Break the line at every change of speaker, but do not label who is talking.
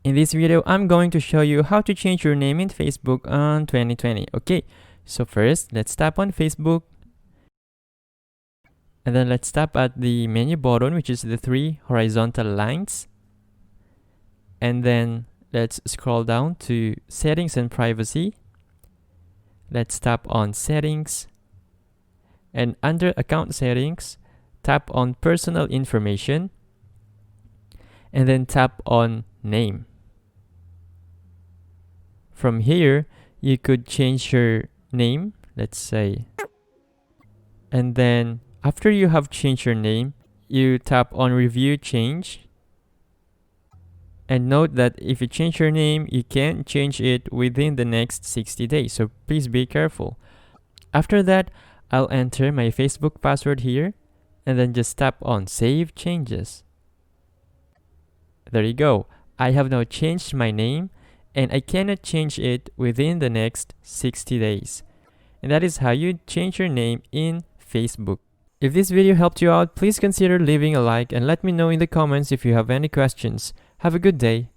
In this video, I'm going to show you how to change your name in Facebook on 2020. Okay, so first, let's tap on Facebook. And then let's tap at the menu button, which is the three horizontal lines. And then let's scroll down to Settings and Privacy. Let's tap on Settings. And under Account Settings, tap on Personal Information. And then tap on Name. From here, you could change your name, let's say. And then after you have changed your name, you tap on Review Change. And note that if you change your name, you can't change it within the next 60 days. So please be careful. After that, I'll enter my Facebook password here and then just tap on Save Changes. There you go. I have now changed my name and I cannot change it within the next 60 days. And that is how you change your name in Facebook. If this video helped you out, please consider leaving a like and let me know in the comments if you have any questions. Have a good day.